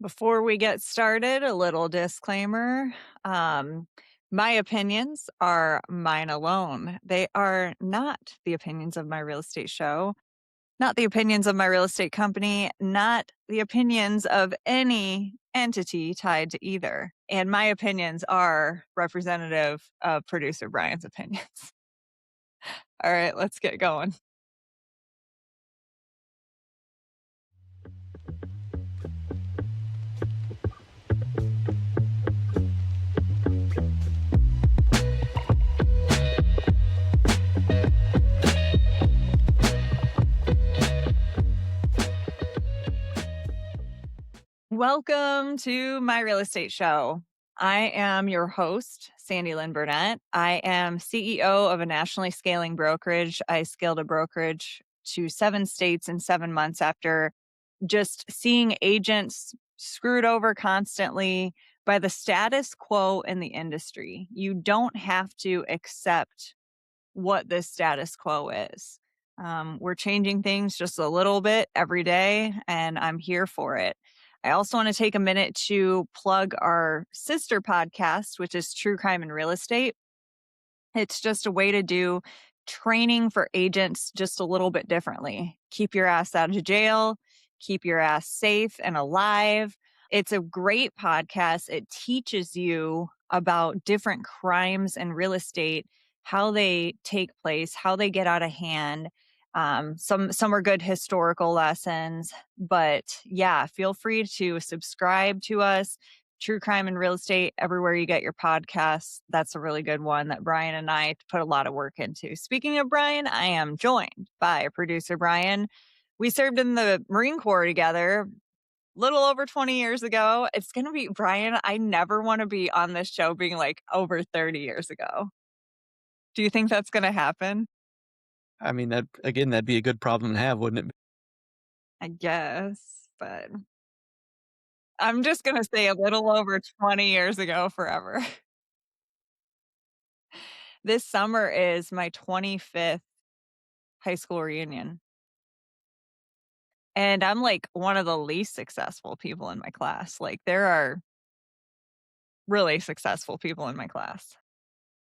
Before we get started, a little disclaimer. Um, my opinions are mine alone. They are not the opinions of my real estate show, not the opinions of my real estate company, not the opinions of any entity tied to either. And my opinions are representative of producer Brian's opinions. All right, let's get going. Welcome to my real estate show. I am your host, Sandy Lynn Burnett. I am CEO of a nationally scaling brokerage. I scaled a brokerage to 7 states in 7 months after just seeing agents screwed over constantly by the status quo in the industry. You don't have to accept what this status quo is. We're changing things just a little bit every day, and I'm here for it. I also want to take a minute to plug our sister podcast, which is True Crime and Real Estate. It's just a way to do training for agents just a little bit differently. Keep your ass out of jail, keep your ass safe and alive. It's a great podcast. It teaches you about different crimes in real estate, how they take place, how they get out of hand. Some are good historical lessons, but yeah, feel free to subscribe to us. True Crime and Real Estate, everywhere you get your podcasts. That's a really good one that Brian and I put a lot of work into. Speaking of Brian, I am joined by producer Brian. We served in the Marine Corps together little over 20 years ago. It's going to be Brian. I never want to be on this show being like over 30 years ago. Do you think that's going to happen? I mean, that'd be a good problem to have, wouldn't it? I guess, but I'm just going to say a little over 20 years ago forever. This summer is my 25th high school reunion. And I'm like one of the least successful people in my class. Like there are really successful people in my class.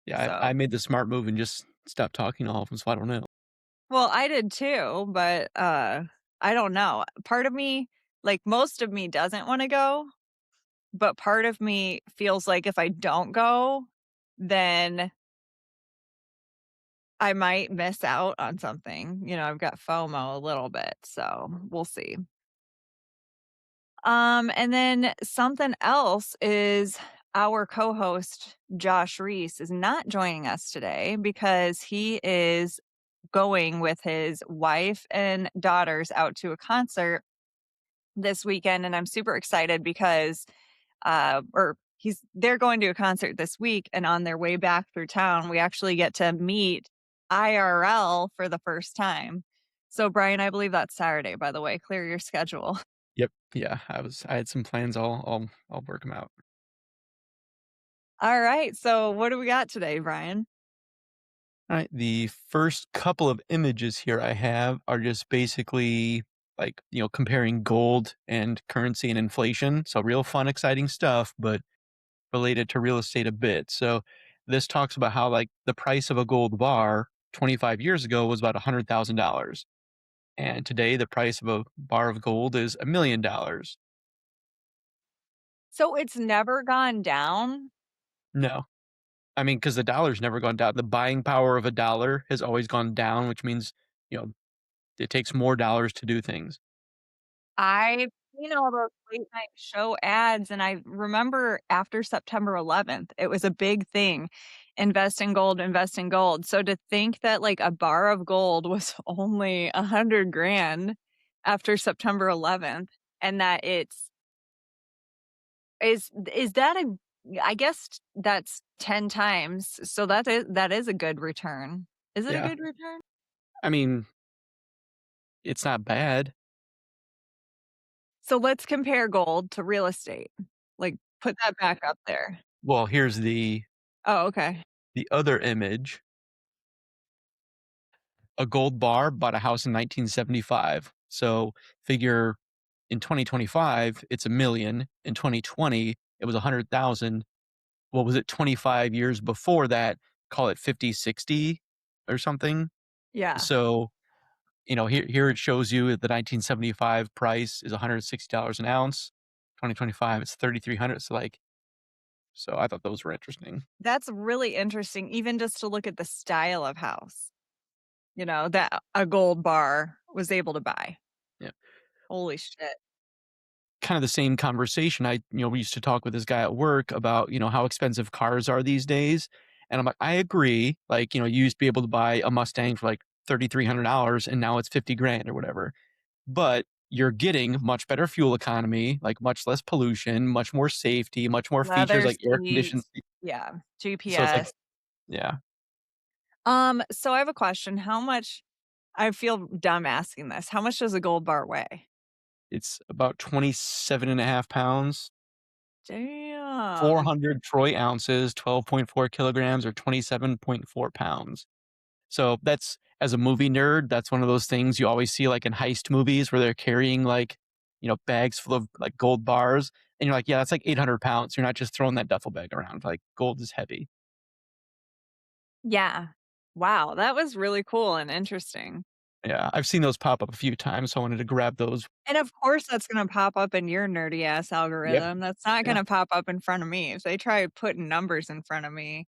Yeah, I So, made the smart move and just stopped talking to all of them, so I don't know. well, I did too, but I don't know. Part of me, like most of me doesn't want to go, but part of me feels like if I don't go, then I might miss out on something. I've got FOMO a little bit, so we'll see. And then something else is our co-host Josh Reese is not joining us today because he is going with his wife and daughters out to a concert this weekend, and I'm super excited because or they're going to a concert this week, and on their way back through town, we actually get to meet IRL for the first time. So Brian, I believe that's Saturday, by the way. Clear your schedule. Yep. Yeah, I had some plans. I'll work them out. All right. So what do we got today, Brian? All right. The first couple of images here I have are just basically like, comparing gold and currency and inflation. So real fun, exciting stuff, but related to real estate a bit. So this talks about how like the price of a gold bar 25 years ago was about $100,000. And today the price of a bar of gold is $1 million. So it's never gone down. No. I mean, because the dollar's never gone down. The buying power of a dollar has always gone down, which means, you know, it takes more dollars to do things. I've seen all those late night show ads, and I remember after September 11th, it was a big thing. Invest in gold, invest in gold. So to think that like a bar of gold was only 100 grand after September 11th, and that is that a I guess that's 10 times. So that is a good return. Is it a Yeah. good return? I mean, it's not bad. So let's compare gold to real estate. Like put that back up there. Well, here's Oh, okay. the other image. A gold bar bought a house in 1975. So figure In 2025, it's a million. In 2020, it was 100,000. What was it 25 years before that? Call it 50, 60 or something. Yeah. So, here it shows you the 1975 price is $160 an ounce. 2025, it's 3,300. So I thought those were interesting. That's really interesting, even just to look at the style of house, that a gold bar was able to buy. Yeah. Holy shit. Kind of the same conversation. We used to talk with this guy at work about, how expensive cars are these days. And I'm like, I agree. Like, you used to be able to buy a Mustang for like $3,300 and now it's 50 grand or whatever. But you're getting much better fuel economy, like much less pollution, much more safety, much more features Leather like air conditioned. seats. Yeah. So it's like, GPS. yeah, So I have a question. How much I feel dumb asking this. How much does a gold bar weigh? it's about 27 and a half pounds, Damn. 400 troy ounces, 12.4 kilograms, or 27.4 pounds. So that's as a movie nerd, that's one of those things you always see like in heist movies where they're carrying like, bags full of like gold bars. And you're like, yeah, that's like 800 pounds. You're not just throwing that duffel bag around. Like gold is heavy. Yeah. Wow. That was really cool and interesting. Yeah. I've seen those pop up a few times. So I wanted to grab those. And of course, that's going to pop up in your nerdy ass Yeah. algorithm. That's not going Yeah. to pop up in front of me. If they try putting numbers in front of me,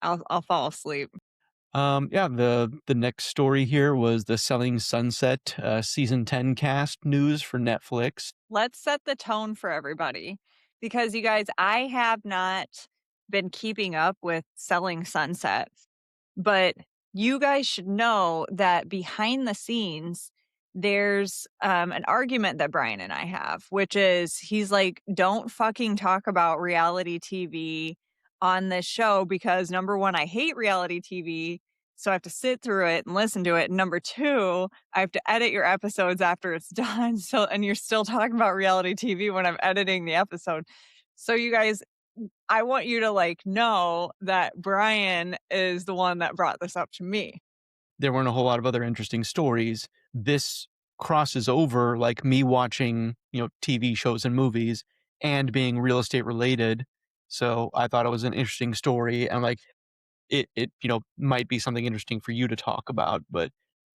I'll fall asleep. Yeah, the next story here was the Selling Sunset season 10 cast news for Netflix. Let's set the tone for everybody because you guys, I have not been keeping up with Selling Sunset. But you guys should know that behind the scenes, there's an argument that Brian and I have, which is he's like, don't fucking talk about reality TV on this show because number one, I hate reality TV. So I have to sit through it and listen to it. And number two, I have to edit your episodes after it's done. So, and you're still talking about reality TV when I'm editing the episode. So, you guys, I want you to like know that Brian is the one that brought this up to me. There weren't a whole lot of other interesting stories. This crosses over like me watching, TV shows and movies and being real estate related. So I thought it was an interesting story and like it might be something interesting for you to talk about, but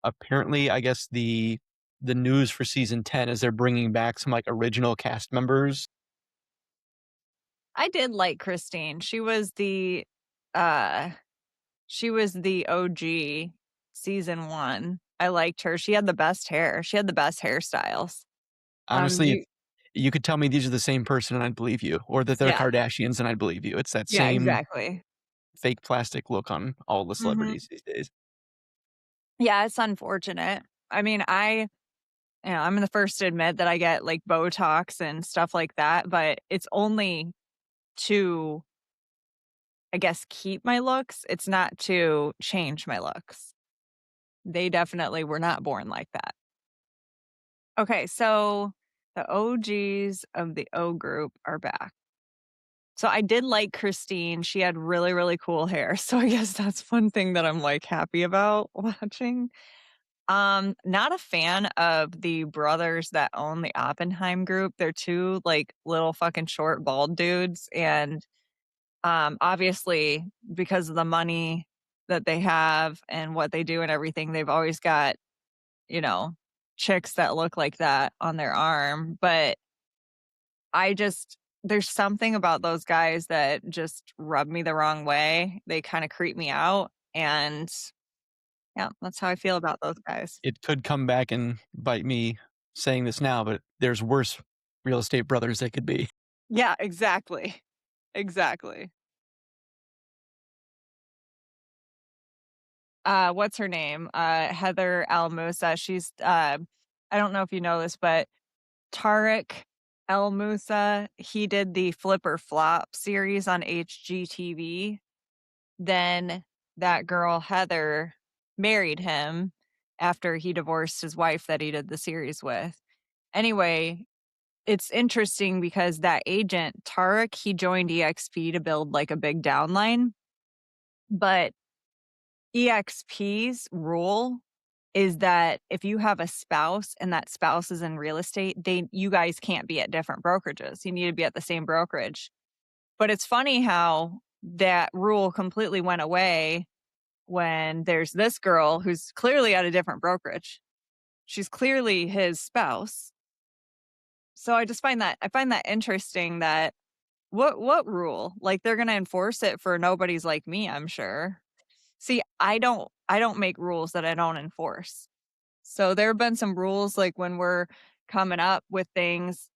apparently I guess the news for season 10 is they're bringing back some like original cast members. I did like Christine. Uh she was the OG season 1. I liked her. She had the best hair. She had the best hairstyles. Honestly, if You you could tell me these are the same person and I'd believe you, or that they're yeah. Kardashians and I'd believe you. It's that Yeah, same exactly. fake plastic look on all the Mhm. celebrities these days. Yeah, it's unfortunate. I mean, I'm the first to admit that I get like Botox and stuff like that, but it's only to I guess, keep my looks. It's not to change my looks. They definitely were not born like that. Okay, so the OGs of the O group are back. So I did like Christine. She had really, really cool hair. So I guess that's one thing that I'm like happy about watching. Not a fan of the brothers that own the Oppenheim group. They're two like little fucking short bald dudes and obviously, because of the money that they have and what they do and everything, they've always got, you know, chicks that look like that on their arm. But there's something about those guys that just rub me the wrong way. They kind of creep me out. And yeah, that's how I feel about those guys. It could come back and bite me saying this now, but there's worse real estate brothers they could be. Yeah, exactly. Exactly. What's her name? Heather Al Musa. I don't know if you know this, but Tarek El Musa, he did the Flipper Flop series on HGTV. Then that girl, Heather, married him after he divorced his wife that he did the series with. Anyway, it's interesting because that agent, Tarek, he joined EXP to build like a big downline, but EXP's rule is that if you have a spouse and that spouse is in real estate, you guys can't be at different brokerages. You need to be at the same brokerage. But it's funny how that rule completely went away when there's this girl who's clearly at a different brokerage. She's clearly his spouse. So I find that interesting that what rule? Like they're going to enforce it for nobodies like me, I'm sure. See, I don't make rules that I don't enforce. So there have been some rules like when we're coming up with things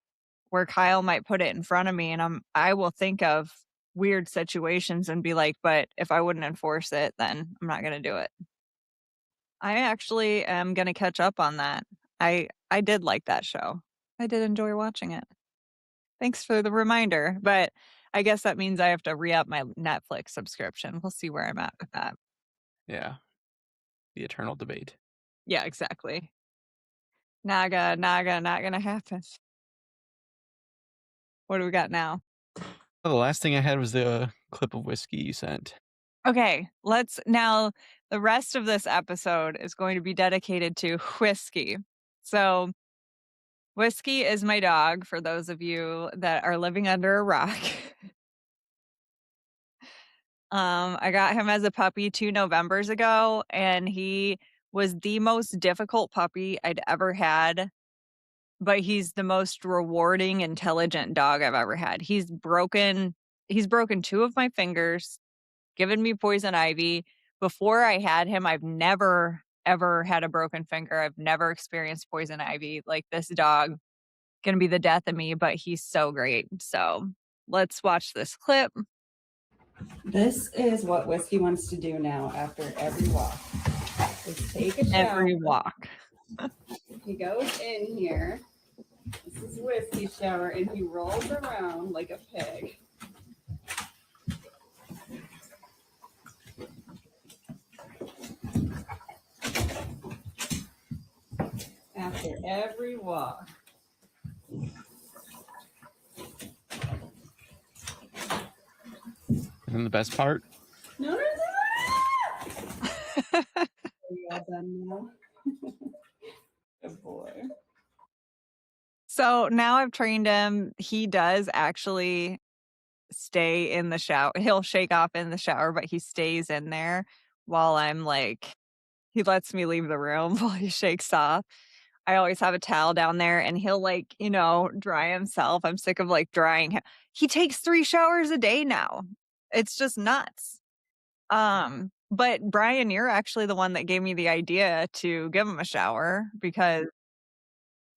where Kyle might put it in front of me and I will think of weird situations and be like, but if I wouldn't enforce it, then I'm not going to do it. I actually am going to catch up on that. I did like that show. I did enjoy watching it. Thanks for the reminder, but I guess that means I have to re-up my Netflix subscription. We'll see where I'm at with that. Yeah, the eternal debate. Yeah, exactly. Naga, not gonna happen. What do we got now? Well, the last thing I had was the clip of whiskey you sent. Okay, let's now the rest of this episode is going to be dedicated to whiskey. So, Whiskey is my dog for those of you that are living under a rock. I got him as a puppy 2 Novembers ago, and he was the most difficult puppy I'd ever had, but he's the most rewarding, intelligent dog I've ever had. He's broken 2 of my fingers, given me poison ivy. Before I had him, I've never, ever had a broken finger. I've never experienced poison ivy. Like, this dog gonna be the death of me, but he's so great. So, let's watch this clip. This is what Whiskey wants to do now after every walk. Is take a shower. Every walk. He goes in here. This is Whiskey's shower, and he rolls around like a pig. After every walk. And the best part? No. Are you all done now? Good boy. So now I've trained him. He does actually stay in the shower. He'll shake off in the shower, but he stays in there while I'm like, he lets me leave the room while he shakes off. I always have a towel down there and he'll like, dry himself. I'm sick of like drying him. He takes 3 showers a day now. It's just nuts. But Brian, you're actually the one that gave me the idea to give him a shower because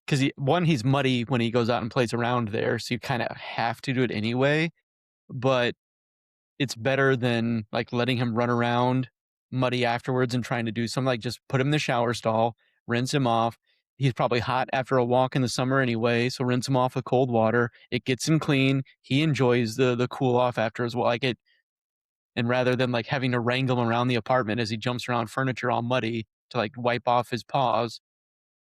Because he's muddy when he goes out and plays around there, so you kind of have to do it anyway. But it's better than like letting him run around muddy afterwards and trying to do something. Like just put him in the shower stall, rinse him off. He's probably hot after a walk in the summer anyway, so rinse him off with cold water. It gets him clean. He enjoys the cool off after as well. Like it, and rather than like having to wrangle him around the apartment as he jumps around furniture all muddy to like wipe off his paws,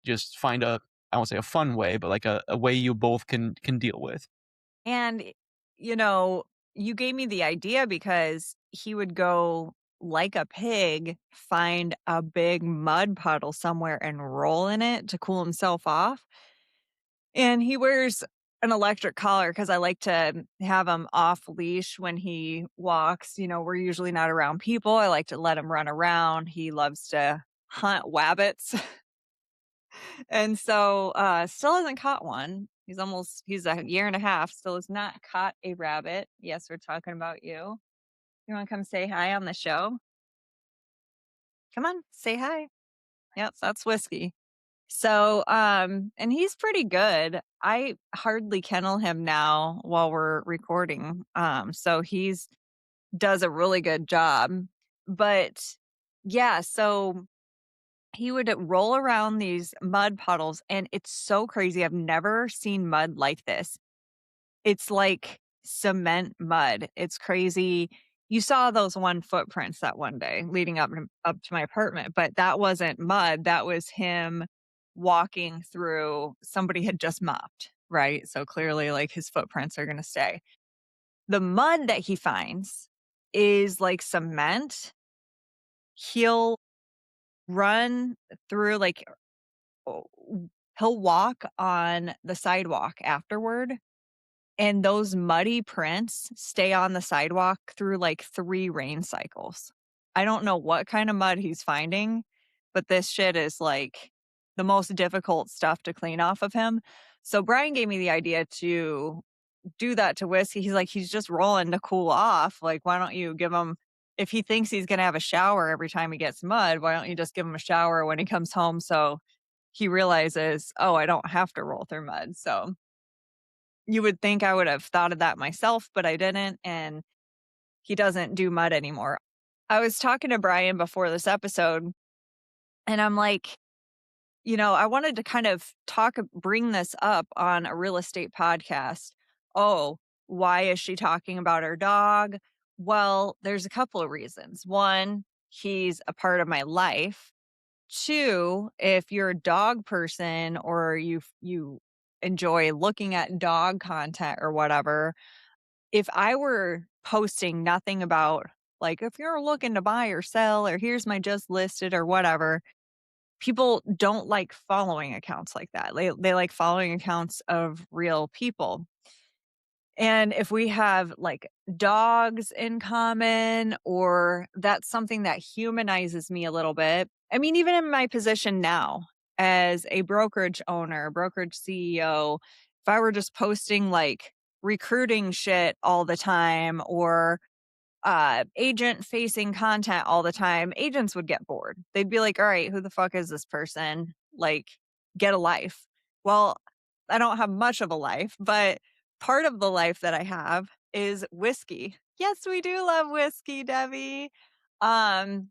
just find I won't say a fun way, but like a way you both can deal with. And, you know, you gave me the idea because he would go like a pig, find a big mud puddle somewhere and roll in it to cool himself off. And he wears an electric collar because I like to have him off leash when he walks. We're usually not around people. I like to let him run around. He loves to hunt wabbits. And so, still hasn't caught one. He's a year and a half, still has not caught a rabbit. Yes, we're talking about you. You wanna come say hi on the show? Come on, say hi. Yep, that's Whiskey. So, and he's pretty good. I hardly kennel him now while we're recording. So he's does a really good job. But yeah, so he would roll around these mud puddles, and it's so crazy. I've never seen mud like this. It's like cement mud. It's crazy. You saw those 1 footprints that one day leading up to my apartment, but that wasn't mud. That was him walking through somebody had just mopped, right? So clearly, like, his footprints are gonna stay. The mud that he finds is like cement. He'll run through like oh, he'll walk on the sidewalk afterward, and those muddy prints stay on the sidewalk through like 3 rain cycles. I don't know what kind of mud he's finding, but this shit is like the most difficult stuff to clean off of him. So Brian gave me the idea to do that to Whiskey. He's like, he's just rolling to cool off. Like, why don't you give him, if he thinks he's going to have a shower every time he gets mud, why don't you just give him a shower when he comes home? So he realizes, oh, I don't have to roll through mud. So you would think I would have thought of that myself, but I didn't. And he doesn't do mud anymore. I was talking to Brian before this episode, and I'm like, I wanted to kind of bring this up on a real estate podcast. Oh, why is she talking about her dog? Well, there's a couple of reasons. One, he's a part of my life. Two, if you're a dog person or you enjoy looking at dog content or whatever, if I were posting nothing about like if you're looking to buy or sell or here's my just listed or whatever, people don't like following accounts like that. They like following accounts of real people. And if we have like dogs in common or that's something that humanizes me a little bit. I mean, even in my position now as a brokerage owner, brokerage CEO, if I were just posting like recruiting shit all the time or agent facing content all the time, agents would get bored. They'd be like, all right, who the fuck is this person? Like, get a life. Well, I don't have much of a life, but part of the life that I have is whiskey. Yes, we do love whiskey, Debbie. Um,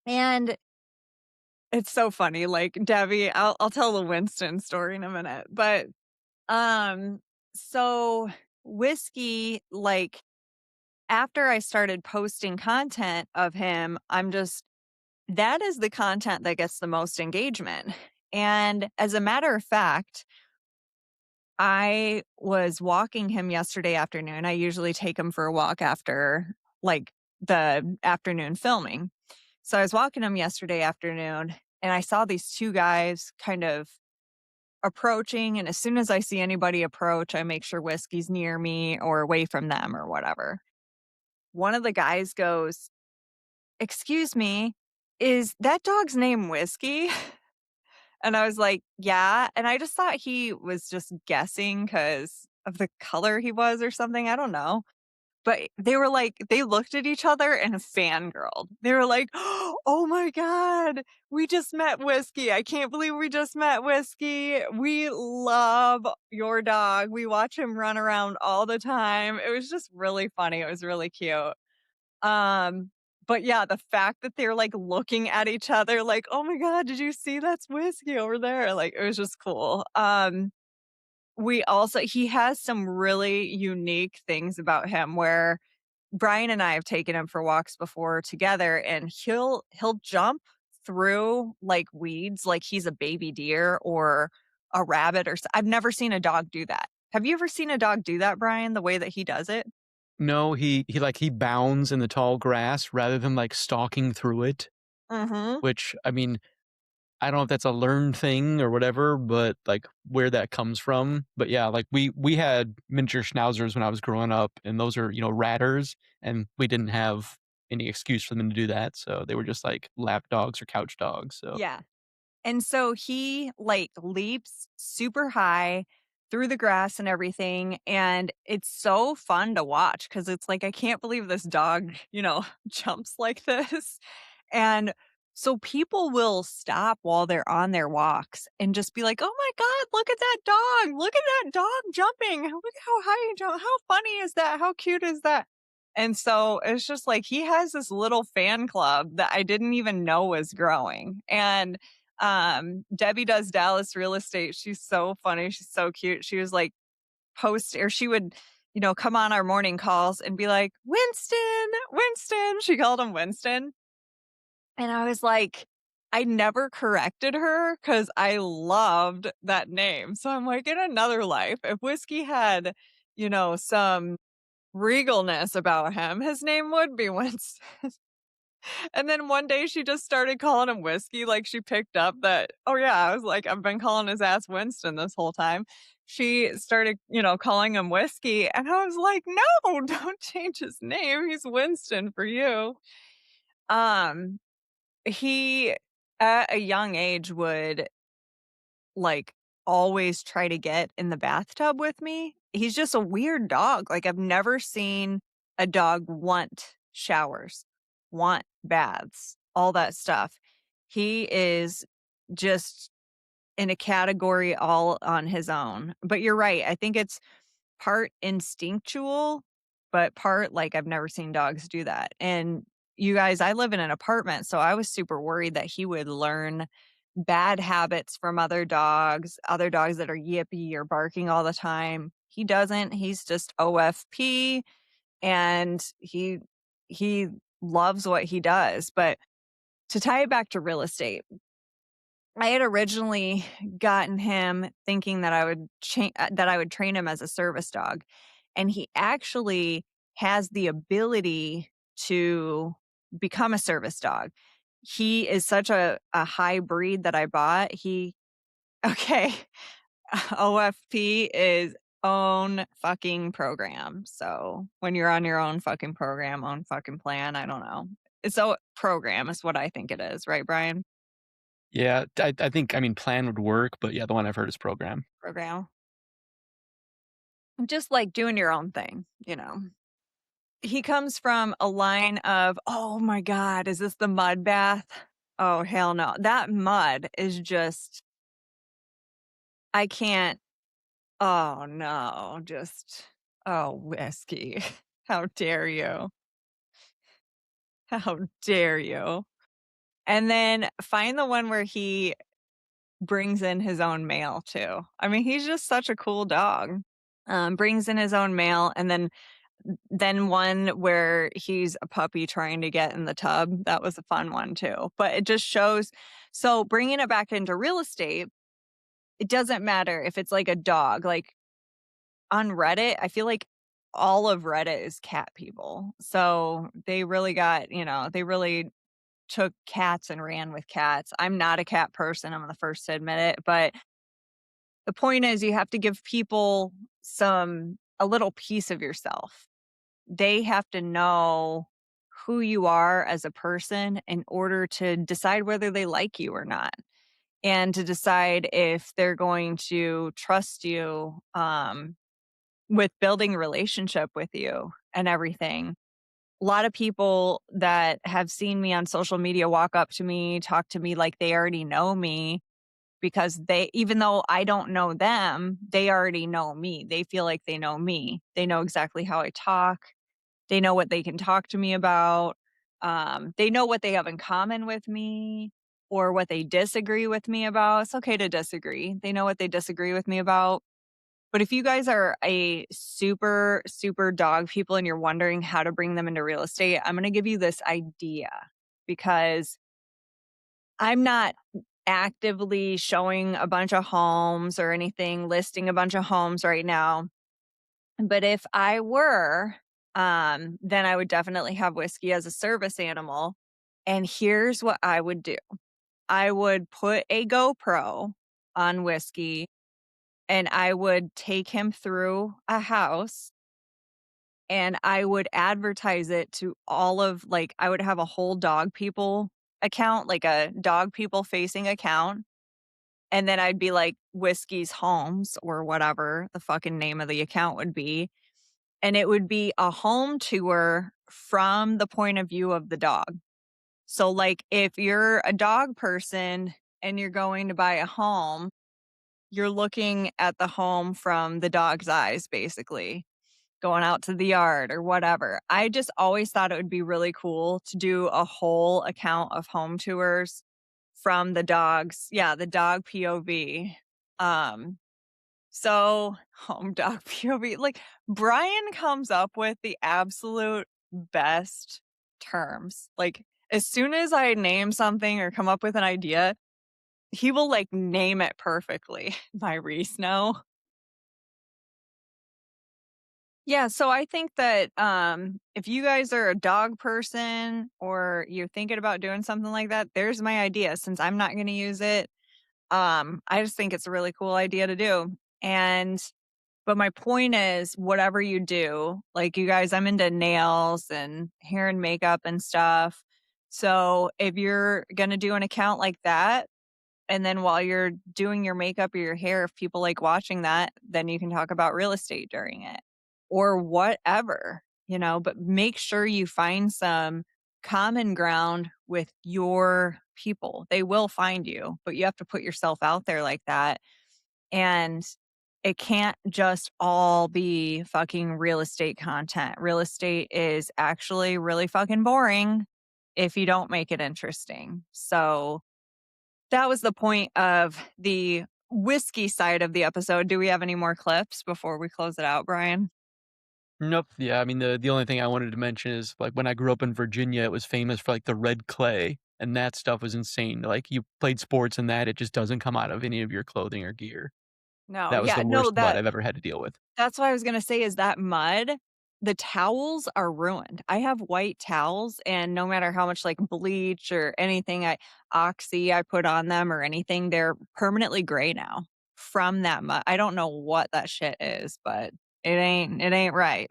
and it's so funny. Like Debbie, I'll tell the Winston story in a minute. But um, so whiskey, like after I started posting content of him, that is the content that gets the most engagement. And as a matter of fact, I was walking him yesterday afternoon. I usually take him for a walk after like the afternoon filming. So I was walking him yesterday afternoon and I saw these two guys kind of approaching. And as soon as I see anybody approach, I make sure whiskey's near me or away from them or whatever. One of the guys goes, "Excuse me, is that dog's name Whiskey?" And I was like, "Yeah." And I just thought he was just guessing because of the color he was or something. I don't know. But they were like, they looked at each other and fangirled. They were like, "Oh my God, we just met Whiskey. I can't believe we just met Whiskey. We love your dog. We watch him run around all the time." It was just really funny. It was really cute. Um, but yeah, the fact that they're like looking at each other like, "Oh my God, did you see that's whiskey over there?" Like it was just cool. He has some really unique things about him where Brian and I have taken him for walks before together and he'll jump through like weeds like he's a baby deer or a rabbit I've never seen a dog do that. Have you ever seen a dog do that, Brian, the way that he does it? No, he bounds in the tall grass rather than like stalking through it, Mhm. which I mean, I don't know if that's a learned thing or whatever, but like where that comes from. But yeah, like we had miniature schnauzers when I was growing up, and those are, ratters, and we didn't have any excuse for them to do that. So they were just like lap dogs or couch dogs. So Yeah. And so he like leaps super high through the grass and everything. And it's so fun to watch because it's like, I can't believe this dog, jumps like this. And so people will stop while they're on their walks and just be like, "Oh my God, look at that dog. Look at that dog jumping. Look at how high he jump. How funny is that? How cute is that?" And so it's just like he has this little fan club that I didn't even know was growing. And Debbie does Dallas real estate. She's so funny. She's so cute. She was like she would, come on our morning calls and be like, "Winston, Winston." She called him Winston. And I was like, I never corrected her because I loved that name. So I'm like, in another life, if Whiskey had, some regalness about him, his name would be Winston. And then one day she just started calling him Whiskey. Like she picked up that, oh yeah, I was like, I've been calling his ass Winston this whole time. She started, calling him Whiskey. And I was like, no, don't change his name. He's Winston for you. Um, he at a young age would like always try to get in the bathtub with me. He's just a weird dog. Like I've never seen a dog want showers, want baths, all that stuff. He is just in a category all on his own. But you're right. I think it's part instinctual, but part like I've never seen dogs do that. And you guys, I live in an apartment, so I was super worried that he would learn bad habits from other dogs that are yippy or barking all the time. He doesn't. He's just OFP and he loves what he does. But to tie it back to real estate, I had originally gotten him thinking that I would train him as a service dog, and he actually has the ability to become a service dog. He is such a high breed that I bought. Okay, OFP is own fucking program. So when you're on your own fucking program, own fucking plan, I don't know. It's a program is what I think it is, right, Brian? Yeah, I think, I mean, plan would work, but yeah, the one I've heard is program. Program. Just like doing your own thing, He comes from a line of, oh my God, is this the mud bath? Oh, hell no. That mud is just, I can't, oh no, just, oh, Whiskey. How dare you? How dare you? And then find the one where he brings in his own mail too. I mean, he's just such a cool dog. Brings in his own mail, and then one where he's a puppy trying to get in the tub. That was a fun one too. But it just shows. So bringing it back into real estate, it doesn't matter if it's like a dog. Like on Reddit, I feel like all of Reddit is cat people. So they really they really took cats and ran with cats. I'm not a cat person. I'm the first to admit it. But the point is you have to give people a little piece of yourself. They have to know who you are as a person in order to decide whether they like you or not, and to decide if they're going to trust you with building a relationship with you and everything. A lot of people that have seen me on social media walk up to me, talk to me like they already know me because even though I don't know them, they already know me. They feel like they know me. They know exactly how I talk. They know what they can talk to me about. They know what they have in common with me or what they disagree with me about. It's okay to disagree. They know what they disagree with me about. But if you guys are a super, super dog people and you're wondering how to bring them into real estate, I'm going to give you this idea because I'm not actively showing a bunch of homes or anything, listing a bunch of homes right now. But if I were, then I would definitely have Whiskey as a service animal. And here's what I would do. I would put a GoPro on Whiskey and I would take him through a house and I would advertise it to I would have a whole dog people account, like a dog people facing account. And then I'd be like Whiskey's Homes or whatever the fucking name of the account would be. And it would be a home tour from the point of view of the dog. So, like, if you're a dog person and you're going to buy a home, you're looking at the home from the dog's eyes, basically, going out to the yard or whatever. I just always thought it would be really cool to do a whole account of home tours from the the dog POV. So, home dog POV, like Brian comes up with the absolute best terms. Like, as soon as I name something or come up with an idea, he will like name it perfectly. My Reese, no. Yeah, so I think that if you guys are a dog person or you're thinking about doing something like that, there's my idea. Since I'm not going to use it, I just think it's a really cool idea to do. And but my point is, whatever you do, like you guys, I'm into nails and hair and makeup and stuff. So if you're going to do an account like that, and then while you're doing your makeup or your hair, if people like watching that, then you can talk about real estate during it or whatever, but make sure you find some common ground with your people. They will find you, but you have to put yourself out there like that. And it can't just all be fucking real estate content. Real estate is actually really fucking boring if you don't make it interesting. So that was the point of the whiskey side of the episode. Do we have any more clips before we close it out, Brian? Nope. Yeah, I mean, the only thing I wanted to mention is, like, when I grew up in Virginia, it was famous for, like, the red clay, and that stuff was insane. Like, you played sports and that, it just doesn't come out of any of your clothing or gear. No, That was yeah, the no, worst mud I've ever had to deal with. that's what I was gonna say is that mud, the towels are ruined. I have white towels, and no matter how much, like, bleach or anything Oxy I put on them or anything, they're permanently gray now from that mud. I don't know what that shit is, but it ain't right.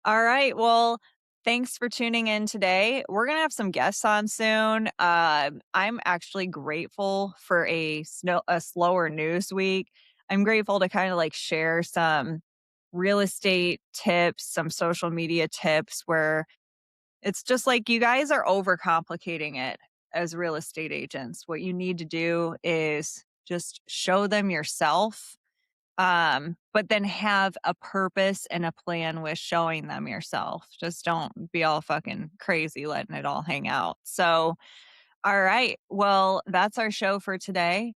All right. Well, thanks for tuning in today. We're going to have some guests on soon. I'm actually grateful for a slower news week. I'm grateful to kind of like share some real estate tips, some social media tips where it's just like you guys are overcomplicating it as real estate agents. What you need to do is just show them yourself, but then have a purpose and a plan with showing them yourself. Just don't be all fucking crazy letting it all hang out. So, all right. Well, that's our show for today.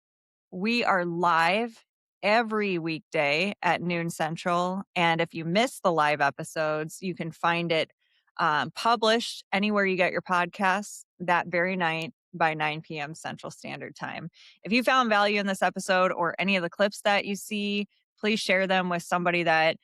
We are live every weekday at noon central. And if you miss the live episodes, you can find it published anywhere you get your podcasts that very night by 9 p.m. Central Standard Time. If you found value in this episode or any of the clips that you see, please share them with somebody that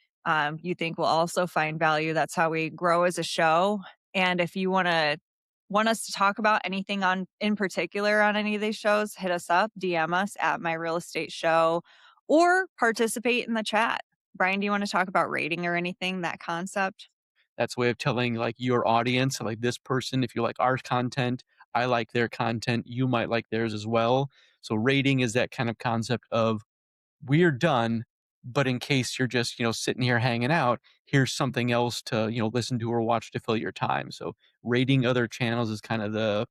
you think will also find value. That's how we grow as a show. And if you want us to talk about anything on in particular on any of these shows, hit us up, DM us at My Real Estate Show, or participate in the chat. Brian, do you want to talk about rating or anything, that concept? That's a way of telling, like, your audience, like, this person, if you like our content, I like their content, you might like theirs as well. So rating is that kind of concept of, we're done, but in case you're just, sitting here hanging out, here's something else to, listen to or watch to fill your time. So rating other channels is kind of the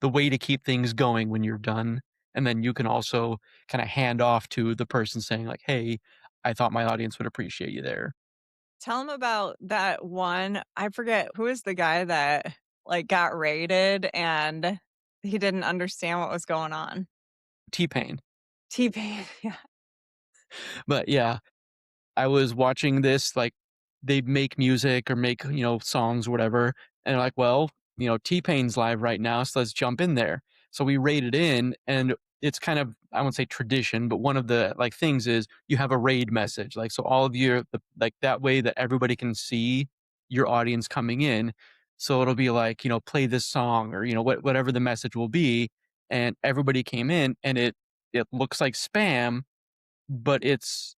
way to keep things going when you're done. And then you can also kind of hand off to the person saying, like, hey, I thought my audience would appreciate you there. Tell them about that one. I forget who is the guy that like got raided and he didn't understand what was going on. T-Pain. T-Pain. Yeah. But yeah, I was watching this, like, they make music or make, songs or whatever, and they're like, "Well, T-Pain's live right now, so let's jump in there." So we raided in, and it's kind of, I won't say tradition, but one of the, like, things is you have a raid message, like, so all of your like, that way that everybody can see your audience coming in. So it'll be like, "Play this song," or, whatever the message will be, and everybody came in, and it looks like spam, but it's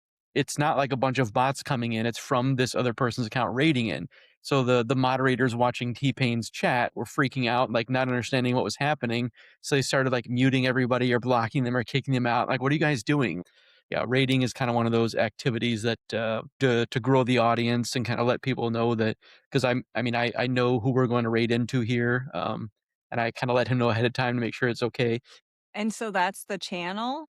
not like a bunch of bots coming in, it's from this other person's account raiding in. So the moderators watching T-Pain's chat were freaking out, like, not understanding what was happening, so they started, like, muting everybody or blocking them or kicking them out, like, "What are you guys doing?" Yeah, raiding is kinda one of those activities that, to grow the audience and kinda let people know that, 'cause I know who we're going to raid into here, and I kinda let him know ahead of time to make sure it's okay. And so that's the channel.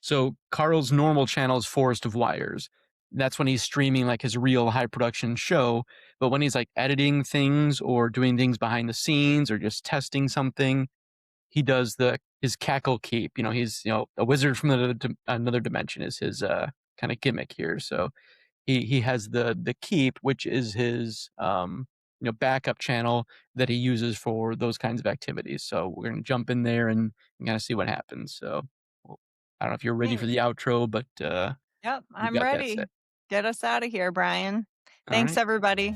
So Carl's normal channel is Forest of Wires. That's when he's streaming like his real high production show. But when he's like editing things or doing things behind the scenes or just testing something, he does his cackle keep. He's a wizard from another dimension is his kind of gimmick here. So he has the keep, which is his backup channel that he uses for those kinds of activities. So we're gonna jump in there and kind of see what happens. So well, I don't know if you're ready for Thanks. the outro, but Yep, we've I'm got that ready. set. Get us out of here, Brian. All Thanks, right. everybody.